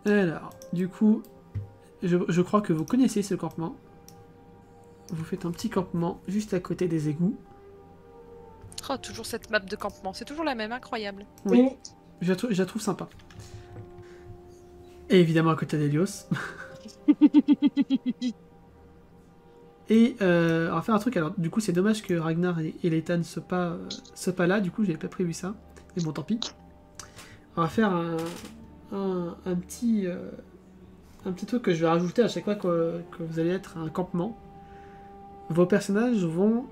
Alors, du coup, je crois que vous connaissez ce campement. Vous faites un petit campement juste à côté des égouts. Oh, toujours cette map de campement. C'est toujours la même, incroyable. Oui, je la trouve sympa. Et évidemment à côté d'Helios. Et on va faire un truc, alors du coup c'est dommage que Ragnar et Leighton ne soient pas là, du coup j'avais pas prévu ça. Mais bon tant pis. On va faire un petit truc que je vais rajouter à chaque fois que vous allez être à un campement. Vos personnages vont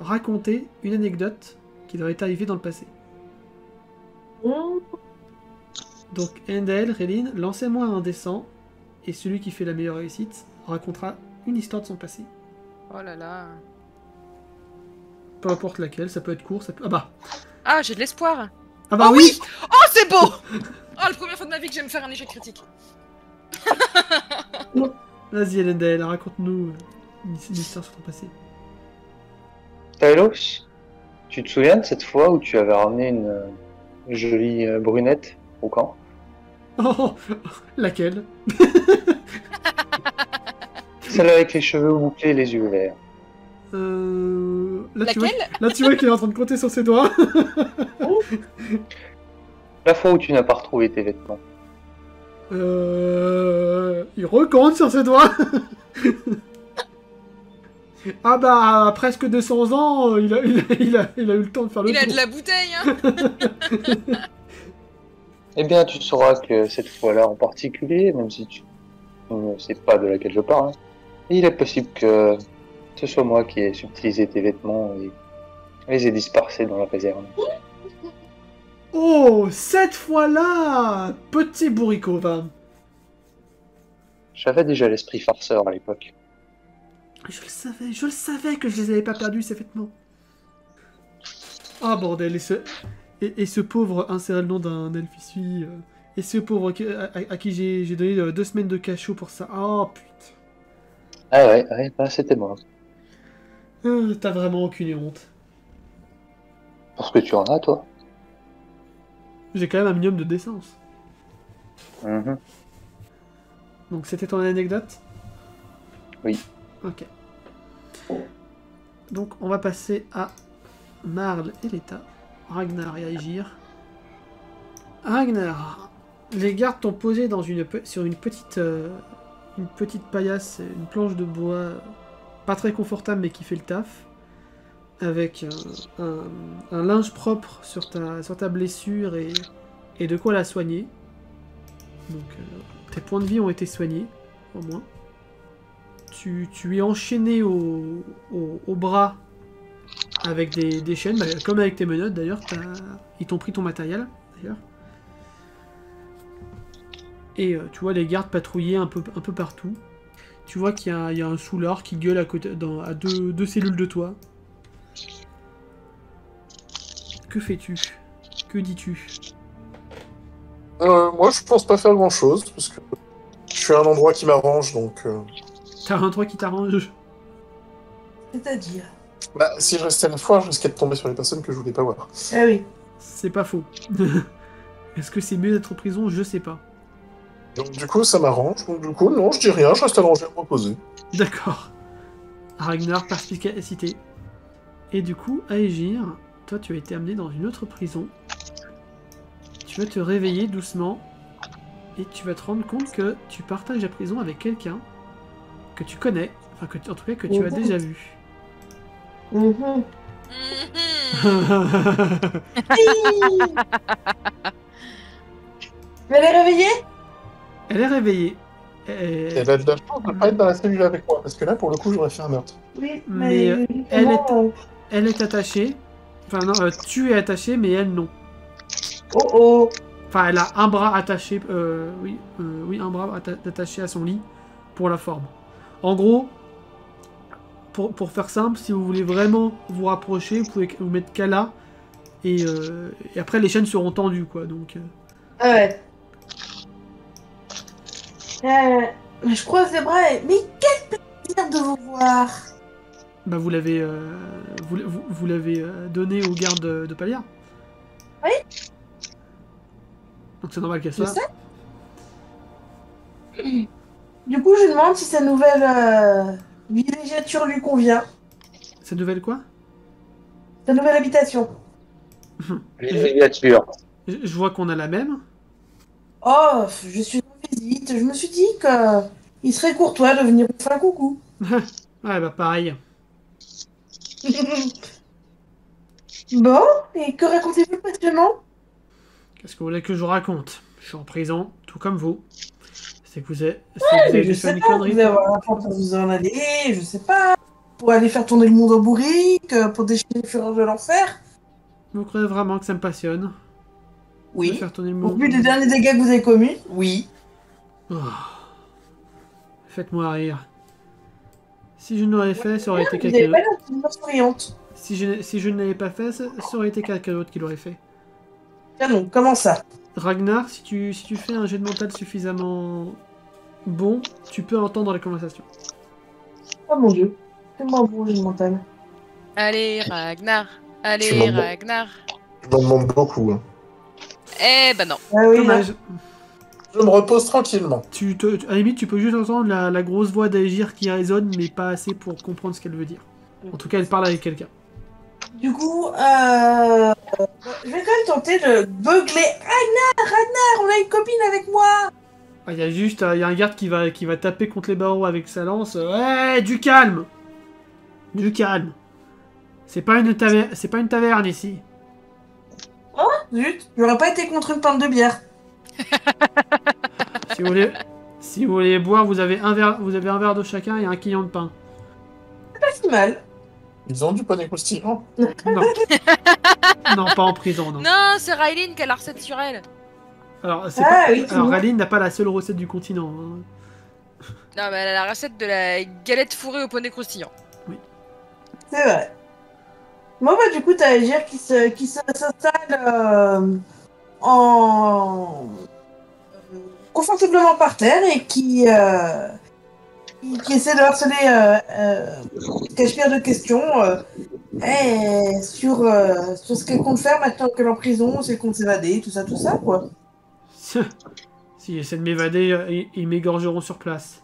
raconter une anecdote qui leur est arrivée dans le passé. Donc Endel, Relin, lancez-moi un dessin et celui qui fait la meilleure réussite racontera une histoire de son passé. Oh là là. Peu importe laquelle, ça peut être court, ça peut... Ah bah Ah, j'ai de l'espoir. Ah bah Oh oui. Oh, c'est beau. Oh, la première fois de ma vie que je vais me faire un échec critique. Vas-y Endel, raconte-nous une histoire sur ton passé. Talos, tu te souviens de cette fois où tu avais ramené une jolie brunette au camp? Oh, laquelle? Celle avec les cheveux bouclés et les yeux verts. Là, Laquelle? là, tu vois qu'il est en train de compter sur ses doigts. La fois où tu n'as pas retrouvé tes vêtements. Il recompte sur ses doigts. Ah bah, à presque 200 ans, il a eu le temps de faire le Il a tour. de la bouteille, hein. Eh bien, tu sauras que cette fois-là en particulier, même si tu ne sais pas de laquelle je parle, il est possible que ce soit moi qui ai subtilisé tes vêtements et les ai dispersés dans la réserve. Oh, cette fois-là, petit bourricot, va. J'avais déjà l'esprit farceur à l'époque. Je le savais que je les avais pas perdus, ces vêtements. Ah bordel, et ce pauvre inséré le nom d'un elfe ici, et ce pauvre à qui j'ai donné 2 semaines de cachot pour ça. Oh putain. Ah ouais, bah c'était moi. T'as vraiment aucune honte. Parce que tu en as, toi. J'ai quand même un minimum de décence. Mhm. Donc c'était ton anecdote? Oui. Ok. Donc on va passer à Marle et Leta. Ragnar et Aegir. Ragnar, les gardes t'ont posé sur une petite paillasse, une planche de bois pas très confortable mais qui fait le taf, avec un linge propre sur ta blessure et de quoi la soigner. Donc tes points de vie ont été soignés, au moins. Tu es enchaîné au bras avec des chaînes, bah, comme avec tes menottes d'ailleurs. Ils t'ont pris ton matériel, d'ailleurs. Et tu vois les gardes patrouiller un peu partout. Tu vois qu'il y a un soulard qui gueule à deux cellules de toi. Que fais-tu? Que dis-tu? Moi, je pense pas faire grand-chose, parce que je suis à un endroit qui m'arrange, donc... T'as un truc qui t'arrange? C'est-à-dire? Bah, si je restais à la foire, je risquais de tomber sur les personnes que je voulais pas voir. Ah oui. C'est pas faux. Est-ce que c'est mieux d'être en prison? Je sais pas. Donc du coup, ça m'arrange, donc du coup, non, je dis rien, je reste allongé à me reposer. D'accord. Ragnar, perspicacité. Et du coup, Aegir, toi tu as été amené dans une autre prison. Tu vas te réveiller doucement. Et tu vas te rendre compte que tu partages la prison avec quelqu'un que tu connais. Enfin, en tout cas, que tu as déjà vu. Mhm. Elle est réveillée? Elle est réveillée. Elle a de la chance de pas être dans la cellule avec moi, parce que là, pour le coup, j'aurais fait un meurtre. Oui, Mais elle est attachée. Enfin, non, tu es attaché, mais elle non. Oh oh. Enfin, elle a un bras attaché. Oui, un bras attaché à son lit pour la forme. En gros, pour faire simple, si vous voulez vraiment vous rapprocher, vous pouvez vous mettre qu'à là. Et après, les chaînes seront tendues, quoi. Donc. Ah ouais. Mais je croise les bras et... Mais quel plaisir de vous voir! Bah, vous l'avez vous l'avez donné aux gardes de Palia. Oui. Donc c'est normal qu'elle Je soit. sais. Du coup, je demande si sa nouvelle villégiature lui convient. Cette nouvelle quoi? Sa nouvelle habitation. Villégiature. Je vois qu'on a la même. Oh, je suis en visite. Je me suis dit que il serait courtois de venir vous faire un coucou. Ouais, bah pareil. Bon, et que racontez-vous passionnant? Qu'est-ce que vous voulez que je vous raconte? Je suis en prison, tout comme vous. C'est que vous avez Je dû faire sais une pas, vous connerie allez avoir un temps pour vous en aller, je sais pas. Pour aller faire tourner le monde en bourrique, pour déchirer les fureurs de l'enfer. Vous croyez vraiment que ça me passionne de Oui. faire tourner le Au monde? vu des derniers dégâts que vous avez commis? Oui. Oh, faites-moi rire. Si je ne l'aurais fait, ça aurait été Vous n'avez quelqu'un pas d'autre. l'air d'une humeur souriante. Si je ne l'avais pas fait, ça aurait été quelqu'un d'autre qui l'aurait fait. Tiens donc, comment ça? Ragnar, si tu fais un jet de mental suffisamment bon, tu peux entendre la conversation. Oh mon dieu. Fais-moi un bon jeu mental. Allez, Ragnar. Tu Allez, m'en- Ragnar. Je m'en demande beaucoup. Hein. Eh ben non. Ah oui, là. Dommage. Je me repose tranquillement. À la limite, tu peux juste entendre la grosse voix d'Aegir qui résonne, mais pas assez pour comprendre ce qu'elle veut dire. En tout cas, elle parle avec quelqu'un. Du coup, je vais quand même tenter de beugler. Ragnar, on a une copine avec moi. Ah, il y a un garde qui va taper contre les barreaux avec sa lance. Ouais, du calme! Du calme. C'est pas une taverne ici. Zut, j'aurais pas été contre une pinte de bière. Si vous voulez boire, vous avez un verre de chacun et un quillion de pain. Pas si mal. Ils ont du poney croustillant. Non. Non, pas en prison, non. Non, c'est Rylin qui a la recette sur elle. Alors, Oui, c'est bon. Rayline n'a pas la seule recette du continent. Hein. Non, mais elle a la recette de la galette fourrée au poney croustillant. C'est vrai. Bon bah du coup t'as Agir qui s'installe en confortablement par terre et qui essaie de harceler Cachemire de questions sur ce qu'elle compte faire maintenant qu'elle est en prison, si elle compte s'évader, tout ça quoi. Si j'essaie de m'évader, ils m'égorgeront sur place.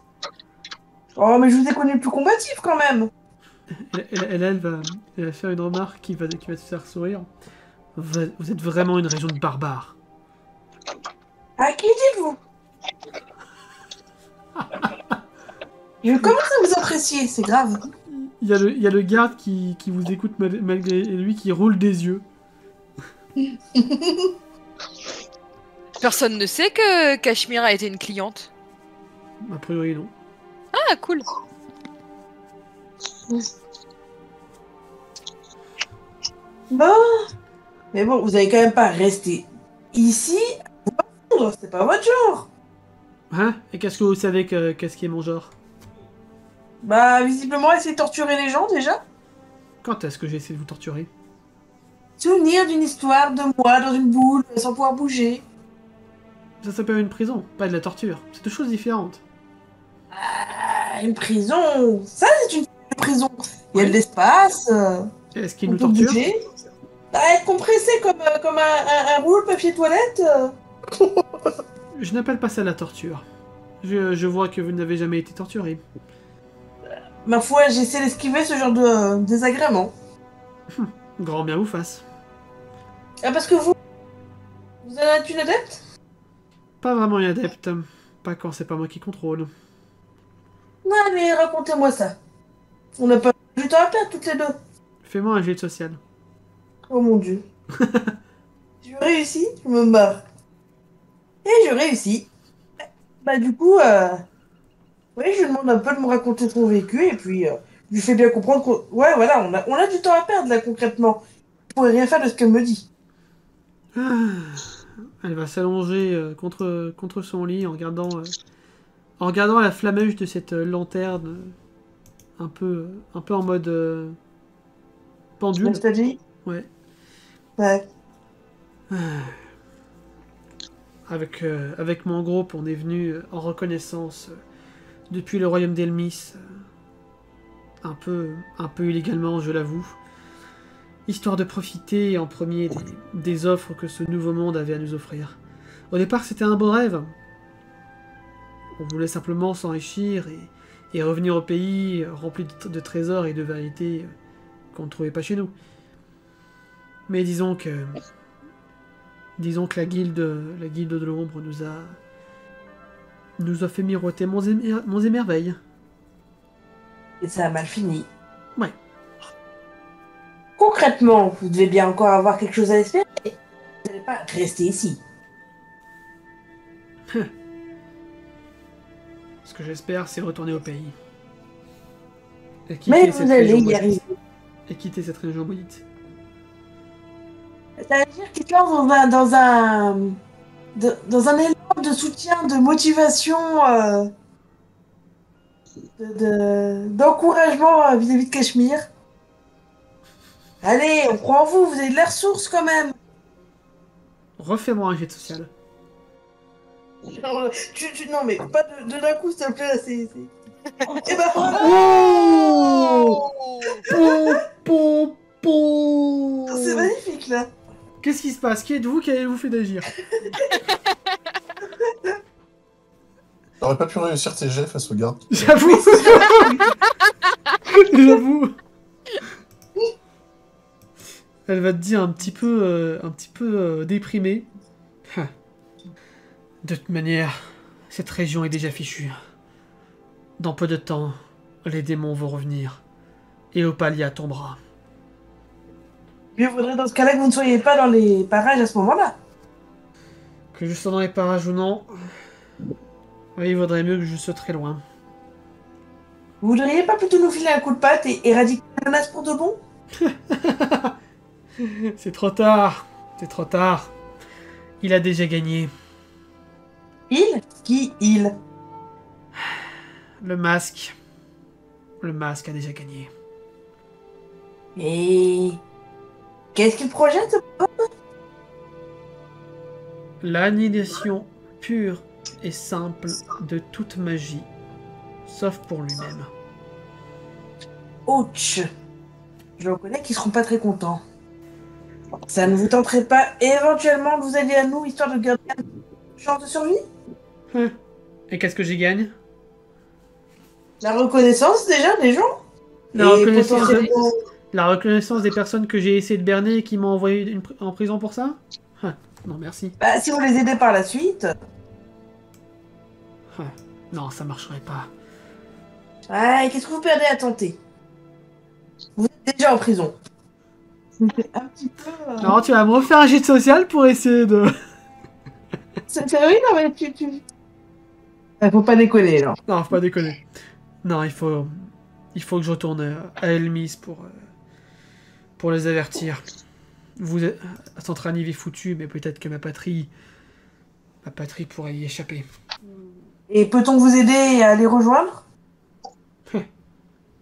Oh mais je vous ai connu plus combatif quand même. Elle va faire une remarque qui va te faire sourire. Vous êtes vraiment une région de barbares. À qui dites-vous? Je commence à vous apprécier, c'est grave. Il y a le garde qui vous écoute malgré lui, qui roule des yeux. Personne ne sait que Cachemire a été une cliente. A priori, non. Ah, cool. Bon, mais bon, vous avez quand même pas resté ici. C'est pas votre genre. Hein? Et qu'est-ce que vous savez qu'est-ce qui est mon genre? Bah, visiblement, essayer de torturer les gens déjà. Quand est-ce que j'ai essayé de vous torturer? Souvenir d'une histoire de moi dans une boule sans pouvoir bouger. Ça s'appelle une prison, pas de la torture. C'est deux choses différentes. Ah, une prison. Ça, c'est une prison. Il y a de l'espace. Est-ce qu'ils On nous peut torturent? bouger. Bah, être compressé comme un rouleau de papier toilette. Je n'appelle pas ça la torture. Je vois que vous n'avez jamais été torturé. Ma foi, j'essaie d'esquiver ce genre de désagrément. Grand bien vous fasse. Ah, parce que vous en êtes une adepte? Pas vraiment une adepte. Pas quand c'est pas moi qui contrôle. Non, mais racontez-moi ça. On n'a pas du temps à perdre toutes les deux. Fais-moi un jet de social. Oh mon dieu. Je réussis, je me barre. Et je réussis. Bah du coup, oui, je lui demande un peu de me raconter son vécu et puis je lui fais bien comprendre qu'on... Ouais, voilà, on a du temps à perdre là concrètement. Je pourrais rien faire de ce qu'elle me dit. Ah, elle va s'allonger contre son lit en regardant la flamèche de cette lanterne un peu en mode pendule. Nostalgie? Ouais. Ouais. Avec mon groupe, on est venu en reconnaissance depuis le royaume d'Elmis. Un peu illégalement, je l'avoue. Histoire de profiter en premier des offres que ce nouveau monde avait à nous offrir. Au départ, c'était un beau rêve. On voulait simplement s'enrichir et revenir au pays rempli de trésors et de vérités qu'on ne trouvait pas chez nous. Mais disons que la guilde de l'ombre nous a fait miroiter monts et merveilles. Et ça a mal fini. Ouais. Concrètement, vous devez bien encore avoir quelque chose à espérer. Vous n'allez pas rester ici. Ce que j'espère, c'est retourner au pays. Et Mais quitter vous allez y maudite. arriver. Et quitter cette région maudite. Ça veut dire qu'il te lance dans un élan de soutien, de motivation, d'encouragement vis-à-vis de Cachemire. Allez, on croit en vous, vous avez de la ressource quand même. Refais-moi un jet de social. Non, mais pas de d'un coup, s'il te plaît. Eh ben voilà. Oh Pom, pom. C'est magnifique là. Qu'est-ce qui se passe? Qui êtes-vous? Qu'avez-vous fait d'agir? T'aurais pas pu réussir tes jets face au garde. J'avoue. J'avoue. Elle va te dire un petit peu déprimée. Ah. De toute manière, cette région est déjà fichue. Dans peu de temps, les démons vont revenir. Et Opalia tombera. Mieux vaudrait dans ce cas-là que vous ne soyez pas dans les parages à ce moment-là. Que je sois dans les parages ou non, oui, il vaudrait mieux que je sois très loin. Vous voudriez pas plutôt nous filer un coup de patte et éradiquer la menace pour de bon? C'est trop tard. C'est trop tard. Il a déjà gagné. Il? Qui il? Le masque. Le masque a déjà gagné. Et qu'est-ce qu'il projette? L'annihilation pure et simple de toute magie, sauf pour lui-même. Ouch. Je reconnais qu'ils seront pas très contents. Ça ne vous tenterait pas éventuellement de vous allier à nous, histoire de garder une chance de survie? Et qu'est-ce que j'y gagne? La reconnaissance déjà des gens? La Et reconnaissance, potentiellement- la reconnaissance des personnes que j'ai essayé de berner et qui m'ont envoyé en prison pour ça? Non, merci. Bah, si vous les aidez par la suite. Non, ça marcherait pas. Ouais, qu'est-ce que vous perdez à tenter? Vous êtes déjà en prison. C'est un petit peu. Non, tu vas me refaire un jet de social pour essayer de... Oui, non, mais faut pas déconner, là. Non, faut pas déconner. Non, il faut que je retourne à Elmis pour les avertir. Centranive est foutue, mais peut-être que ma patrie pourrait y échapper. Et peut-on vous aider à les rejoindre?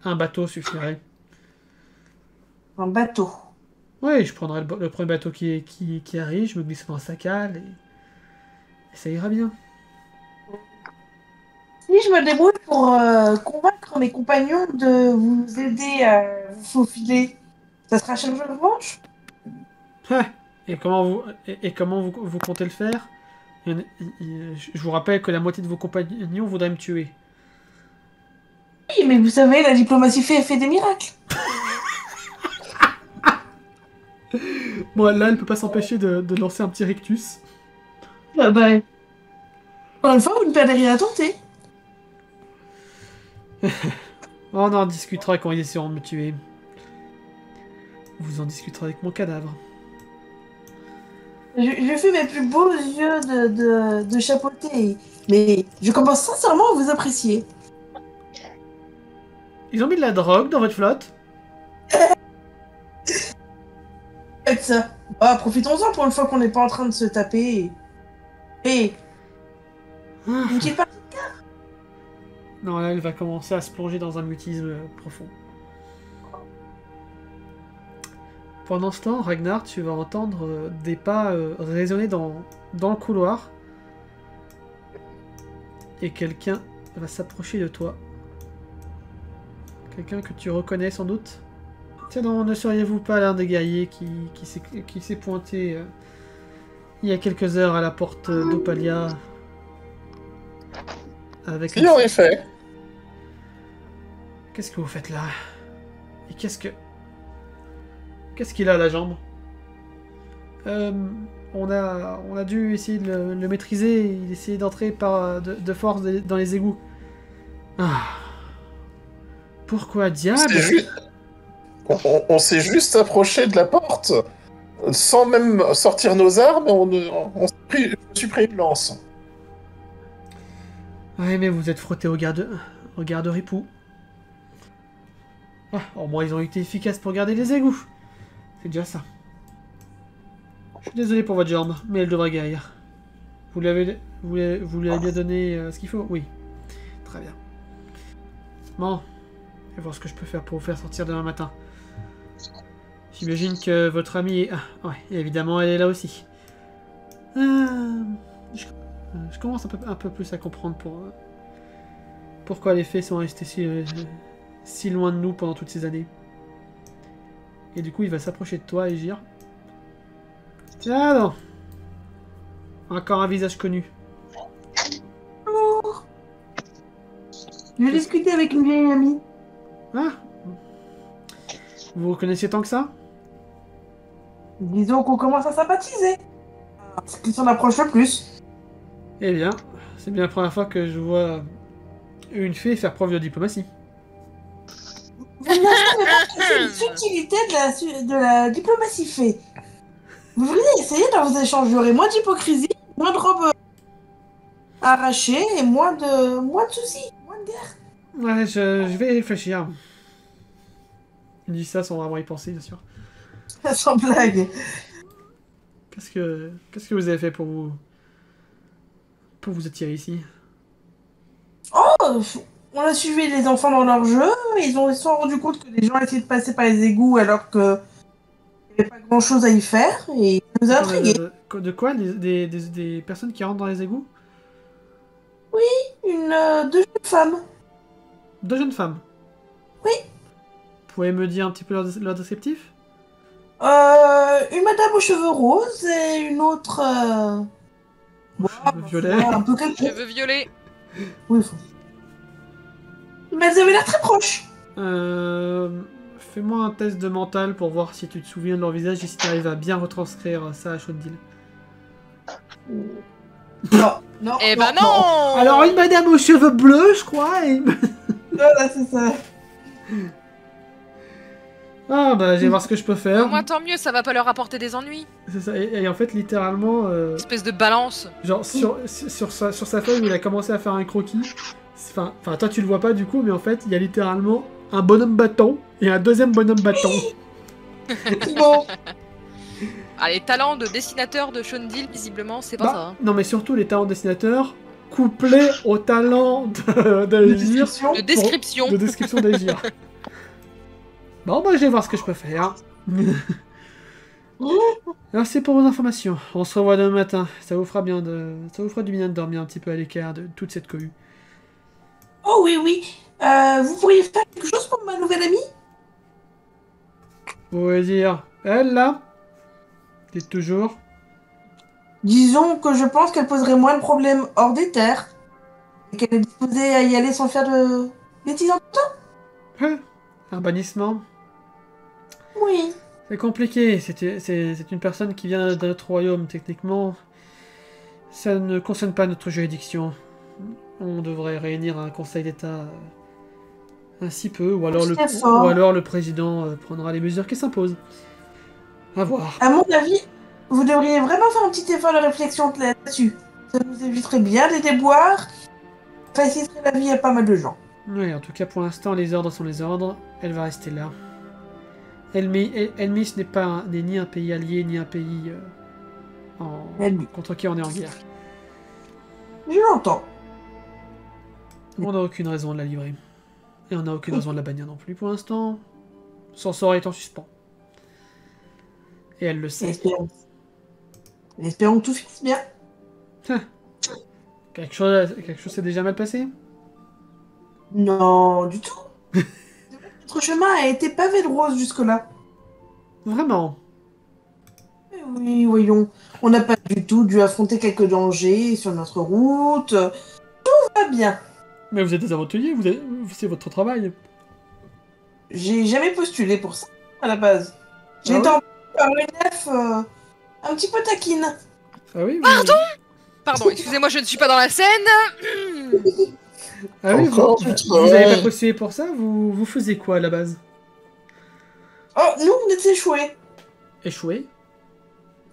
Un bateau suffirait. Un bateau. Oui, je prendrai le premier bateau qui arrive, je me glisse dans un sac à et ça ira bien. Si je me débrouille pour convaincre mes compagnons de vous aider à vous faufiler, ça sera chargé de revanche? Et comment vous comptez le faire? Je vous rappelle que la moitié de vos compagnons voudraient me tuer. Oui, mais vous savez, la diplomatie fait des miracles. Bon, là, elle peut pas s'empêcher de lancer un petit rictus. Ah bah, encore une fois, vous ne perdez rien à tenter. On en discutera quand ils essaieront de me tuer. Vous en discuterez avec mon cadavre. Je fais mes plus beaux yeux de chapeauté, mais je commence sincèrement à vous apprécier. Ils ont mis de la drogue dans votre flotte? Faites ça. Bah, profitons-en pour une fois qu'on n'est pas en train de se taper. Et une petite partie. Non, là, elle va commencer à se plonger dans un mutisme profond. Pendant ce temps, Ragnar, tu vas entendre des pas résonner dans le couloir. Et quelqu'un va s'approcher de toi. Quelqu'un que tu reconnais sans doute. Tiens donc, ne seriez-vous pas l'un des guerriers qui s'est pointé il y a quelques heures à la porte d'Opalia avec Si, en effet. Qu'est-ce que vous faites là? Et qu'est-ce qu'il a à la jambe? On a dû essayer de le maîtriser. Il essayait d'entrer de force dans les égouts. Ah. Pourquoi diable? C'est juste... On s'est juste approché de la porte, sans même sortir nos armes, je me suis pris une lance. Ouais, mais vous êtes frotté au garde-ripoux. Ah, au moins ils ont été efficaces pour garder les égouts. C'est déjà ça. Je suis désolé pour votre jambe, mais elle devrait guérir. Vous lui avez bien donné ce qu'il faut? Oui. Très bien. Bon. Je vais voir ce que je peux faire pour vous faire sortir demain matin. J'imagine que votre amie est... Ah, ouais, et évidemment, elle est là aussi. Je commence un peu plus à comprendre pourquoi les fées sont restés si loin de nous pendant toutes ces années. Et du coup, il va s'approcher de toi et dire... Tiens, non. Encore un visage connu. Bonjour. Je vais discuter avec une vieille amie. Ah. Vous vous connaissiez tant que ça? Disons qu'on commence à sympathiser. Ce qui s'en approche le plus. Eh bien, c'est bien la première fois que je vois une fée faire preuve de diplomatie. Vous ne savez pas c'est une subtilité de la diplomatie fée. Vous voulez essayer dans vos échanges, j'aurai moins d'hypocrisie, moins de robes arrachées et moins de soucis, moins de guerre. Ouais, je vais y réfléchir. Il dit ça sans vraiment y penser, bien sûr. Sans blague. Qu'est-ce que vous avez fait pour vous attirer ici? Oh, on a suivi les enfants dans leur jeu, ils se sont rendus compte que les gens essayaient de passer par les égouts alors que il n'y avait pas grand chose à y faire et ça nous a intrigués. De quoi? Des personnes qui rentrent dans les égouts? Deux jeunes femmes. 2 jeunes femmes? Oui. Vous pouvez me dire un petit peu leur descriptif? Une madame aux cheveux roses et une autre... Violet. Un peu Je quelconque. veux violer. Oui, mais elles avaient l'air très proches. Fais-moi un test de mental pour voir si tu te souviens de leur visage et si tu arrives à bien retranscrire ça à Shondil. Non. Eh ben non. Alors une madame aux cheveux bleus, je crois, et... Voilà, c'est ça. Ah bah, je vais voir ce que je peux faire. Au moins tant mieux, ça va pas leur apporter des ennuis. C'est ça, et en fait, littéralement... Espèce de balance. Genre, sur sa feuille où il a commencé à faire un croquis, enfin, toi tu le vois pas du coup, mais en fait, il y a littéralement un bonhomme bâton et un deuxième bonhomme bâton. Bon. Ah, les talents de dessinateur de Shondil, visiblement, c'est pas Bah, ça. Hein. non mais surtout les talents de dessinateur couplés au talent d'agir. De description. De description d'agir. Bon bah je vais voir ce que je peux faire. Merci pour vos informations. On se revoit demain matin. Ça vous fera du bien de dormir un petit peu à l'écart de toute cette cohue. Oh oui. Vous pourriez faire quelque chose pour ma nouvelle amie? Vous voulez dire elle là? Dites toujours. Disons que je pense qu'elle poserait moins de problèmes hors des terres. Et qu'elle est disposée à y aller sans faire de bêtises en tout temps. Un bannissement? Oui. C'est compliqué. C'est une personne qui vient d'un autre royaume, techniquement. Ça ne concerne pas notre juridiction. On devrait réunir un conseil d'État ainsi peu, ou alors le président prendra les mesures qui s'imposent. À voir. À mon avis, vous devriez vraiment faire un petit effort de réflexion là-dessus. Ça nous éviterait bien des déboires. Ça faciliterait la vie à pas mal de gens. Oui, en tout cas pour l'instant, les ordres sont les ordres. Elle va rester là. Elmis n'est ni un pays allié, ni un pays contre qui on est en guerre. Je l'entends. On n'a aucune raison de la livrer. Et on n'a aucune raison de la bannir non plus pour l'instant. Son sort est en suspens. Et elle le sait. Espérons que tout finisse bien. Quelque chose s'est déjà mal passé? Non, du tout. Notre chemin a été pavé de roses jusque-là. Vraiment? Oui, voyons. On n'a pas du tout dû affronter quelques dangers sur notre route. Tout va bien. Mais vous êtes des aventuriers, c'est votre travail. J'ai jamais postulé pour ça, à la base. J'ai été ouais embauchée par une elfe un petit peu taquine. Ah oui, Pardon, excusez-moi, je ne suis pas dans la scène. Ah oui, Encore vous du avez travail. pas postulé pour ça, vous faisiez quoi à la base? Oh, nous, on était échoués. Échoué?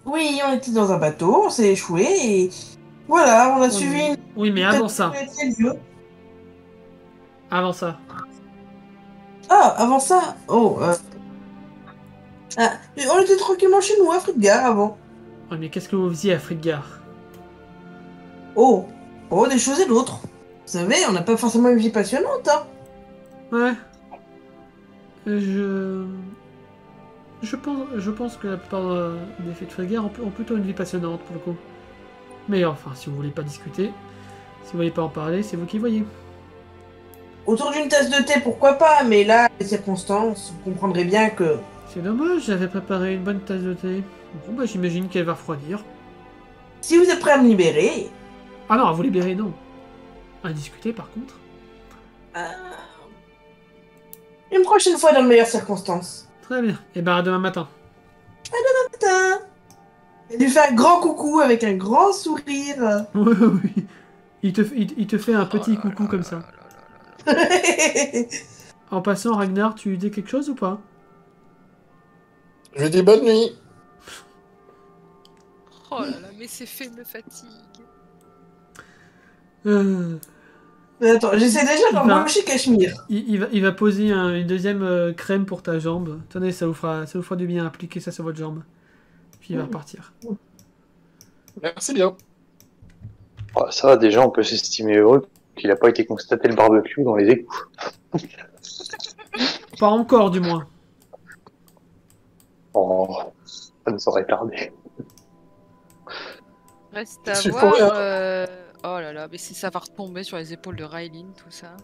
Oui, on était dans un bateau, on s'est échoué et voilà, on a suivi une Oui, mais avant ça. lieu. Avant ça. Ah, avant ça, ah, on était tranquillement chez nous à Friggar avant. Ouais, mais qu'est-ce que vous faisiez à Friggar? Oh, des choses et d'autres. Vous savez, on n'a pas forcément une vie passionnante, hein. Ouais. Je pense que la plupart des fées de Friggar ont plutôt une vie passionnante pour le coup. Mais enfin, si vous voulez pas discuter, si vous voulez pas en parler, c'est vous qui voyez. Autour d'une tasse de thé, pourquoi pas, mais là, les circonstances, vous comprendrez bien que... C'est dommage, j'avais préparé une bonne tasse de thé. Bon bah j'imagine qu'elle va refroidir. Si vous êtes prêt à me libérer... Ah non, à vous libérer, non. À discuter par contre. Une prochaine fois dans de meilleures circonstances. Très bien. Et ben à demain matin. Tata. Et lui fait un grand coucou avec un grand sourire. Oui, oui. Il te fait un petit coucou comme ça. En passant, Ragnar, tu dis quelque chose ou pas? Je lui dis bonne nuit. Oh là là, mais ces faits me fatiguent. Mais attends, j'essaie déjà va- d'embaucher Cachemire. Il va poser une deuxième crème pour ta jambe. Tenez, ça vous fera du bien. Appliquez ça sur votre jambe. Puis il va repartir. Merci bien. Oh, ça va, déjà, on peut s'estimer heureux qu'il n'a pas été constaté le barbecue dans les égouts. Pas encore, du moins. Oh, ça nous aurait tardé. Reste à C'est voir. pour rien. Oh là là, mais si ça va retomber sur les épaules de Raylin, tout ça.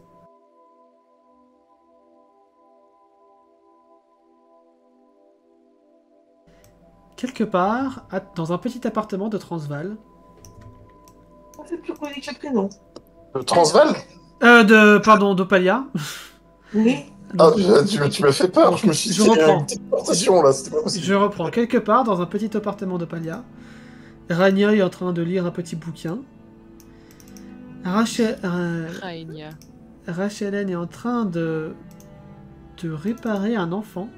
Quelque part, dans un petit appartement de Transvaal. C'est plus connu que le prénom. Le Transval? Pardon, d'Opalia. Oui. Ah, tu m'as fait peur. Je me suis dit, Je il y a reprends. une téléportation là, c'était pas possible. Je reprends. Quelque part, dans un petit appartement d'Opalia, Rania est en train de lire un petit bouquin. Rainia. Rachelen est en train de réparer un enfant.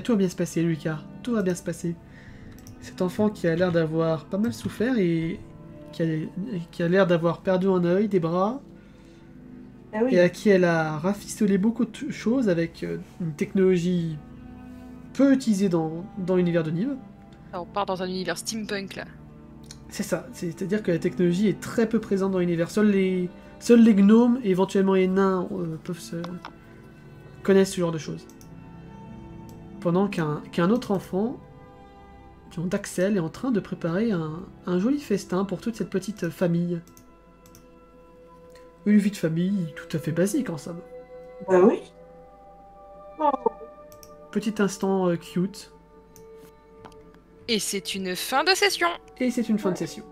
Tout va bien se passer, Lucas. Tout va bien se passer. Cet enfant qui a l'air d'avoir pas mal souffert et qui a l'air d'avoir perdu un œil, des bras, Ah oui. et à qui elle a rafistolé beaucoup de choses avec une technologie peu utilisée dans l'univers de Nive. Ah, on part dans un univers steampunk là. C'est ça, c'est-à-dire que la technologie est très peu présente dans l'univers. Seuls les gnomes et éventuellement les nains connaissent ce genre de choses. Pendant qu'un autre enfant, du nom d'Axel, est en train de préparer un joli festin pour toute cette petite famille. Une vie de famille tout à fait basique en somme. Bah oui. Petit instant cute. Et c'est une fin de session. Et c'est une fin de session.